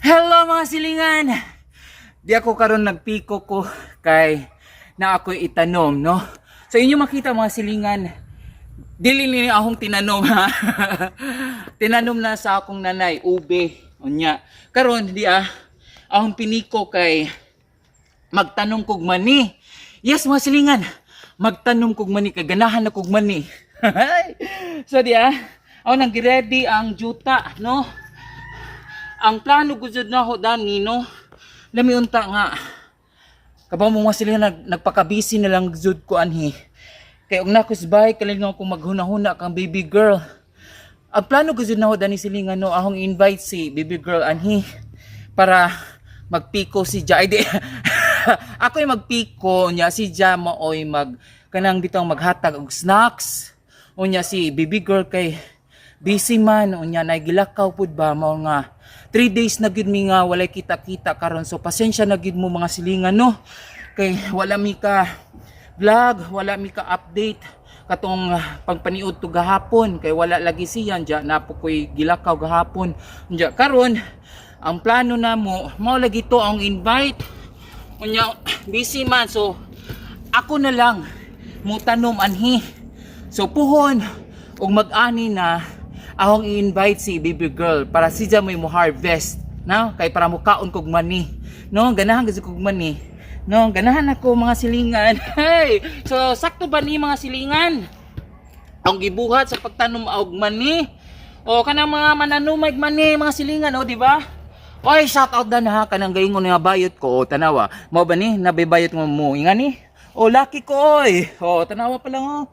Hello mga silingan. Di ako karon nagpiko ko kay na ako itanom, no? So inyo makita mga silingan, dili ni akong tinanom ha. Tinanom na sa akong nanay ube unya. Karon di akong piniko kay magtanom kog mani. Yes mga silingan, magtanom kog mani kay ganahan na kog mani. So di ako nang ready ang juta, no? Ang plano ko jud na ho dani, no? Lami unta nga. Kabaw mo mga sila nagpakabisi na lang jud ko anhi. Kay og nakos bay kalingaw ko maghuna-huna kang baby girl. Ang plano ko jud na ho dani silingan, no, ahong invite si baby girl anhi para magpiko si Ja. Ay di. Ako ay magpiko nya si Ja maoy kanang bitong maghatag og snacks. Unya si baby girl kay busy man unya nagilakaw pud ba mao nga 3 days na gid mi nga walay kita-kita karon, so pasensya na gid mo mga silingan, no, kay wala mi ka vlog, wala mi ka update katong pagpaniud to gahapon kay wala lagi siyan ja napo koy gilakaw gahapon unya. Karon ang plano na mo mao lagi to ang invite unya busy man, so ako na lang mo tanom anhi. So puhon og mag-ani na akong i-invite si baby girl para siya may mo harvest, no? Kay para mo kaon kog mani, no? Ganahan gyud kog mani, no? Ganahan ako mga silingan. Hey, so sakto ba ni mga silingan ang gibuhat sa pagtanom og mani o kanang mga mananumay mani mga silingan, o di ba? Oy, shout out dan ha kanang gaingon nga bayot ko, o tanawa mao ba ni nabibayot mo ingani? O laki ko oy, o tanawa pa lang, o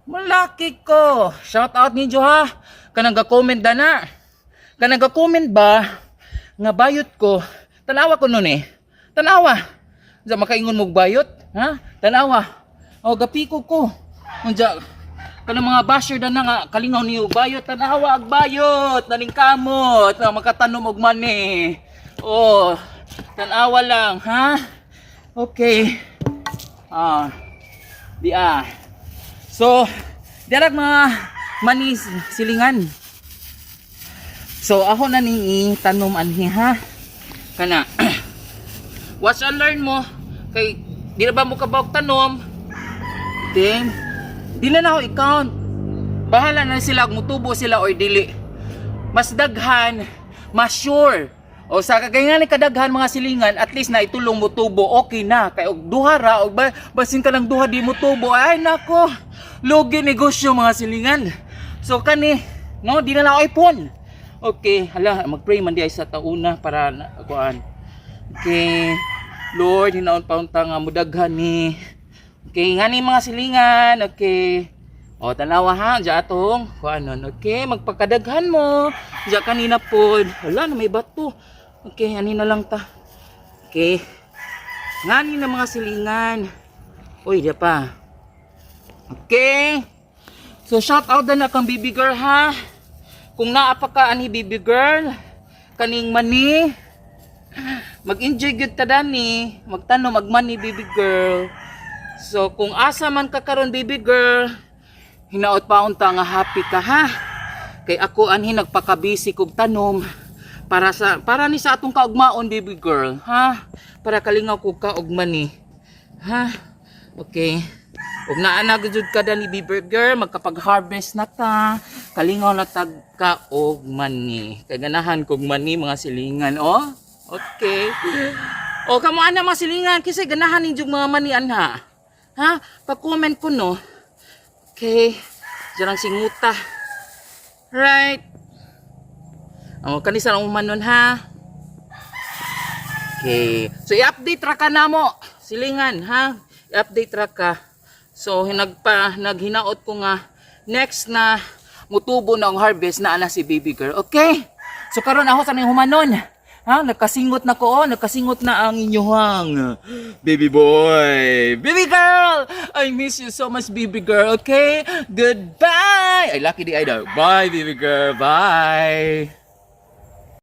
malaki ko. Shout out ninyo ha. Kanang ga-comment na. Kanang ga-comment ba nga bayot ko. Tanawa ko nun eh. Tanawa. Diya makaingon mong bayot. Ha? Tanawa. O gapiko ko. Diya kanang mga basher na nga kalingaw niyo bayot. Tanawa ag bayot. Naling kamot. Na makatanom og mani. O tanawa lang. Ha? Okay. So, dirag mga mani silingan. So, ako na ni tanom anhi ha. Kana. Watch and learn mo. Kay, di na ba mo kabawag tanom? Then, di na ako i-count. Bahala na sila kung mutubo sila or dili. Mas daghan, mas sure. O sa kagayangan ni kadaghan mga silingan, at least na itulong mo tubo, okay na. Kaya og duha ra, og basin ka ng duha di mo tubo, ay nako, lugi negosyo mga silingan. So kani, no, di na lang ipon. Okay, hala, mag-pray man di ay sa tauna para kuan. Okay, Lord, hinaon paunta nga mudaghan ni. Okay, ngani mga silingan, okay. O tanawa ha, diya atong kuanon. Okay, magpakadaghan mo. Diya kanina pod. Hala, na may bato. Okay, ani na lang ta. Okay. Ngani na mga silingan. Uy, diya pa. Okay. So shout out na kang baby girl ha. Kung naapa ka ani baby girl, kaning mani, mag-enjoy gyud ta dani, magtanom magmani baby girl. So kung asa man ka karon baby girl, hinaot pa unta nga happy ka ha. Kay ako anhi nagpakabisi kog tanom para ni sa atong kaugmaon baby girl ha, para kalingaw ko ka og mani ha. Okay, ug naa na gud ka dani baby girl, magkapag-harvest na ta, kalingaw na tag ka og mani, kay ganahan kog mani mga silingan. O okay, o kamo ana mga silingan kasi ganahan ninyo mga mani anha ha, pa-comment ko no. Okay, jarang singuta right. O kanisa lang umanon ha. Okay, so i-update ra ka na mo silingan ha, i-update ra ka. So naghinaot ko nga next na mutubo na ang harvest na ana si baby girl. Okay, so karon ako sa ning humanon ha, nagkasingot na ko, nagkasingot na ang inyong baby boy, baby girl. I miss you so much baby girl. Okay, goodbye. Ay lucky di ay daw. Bye baby girl, bye.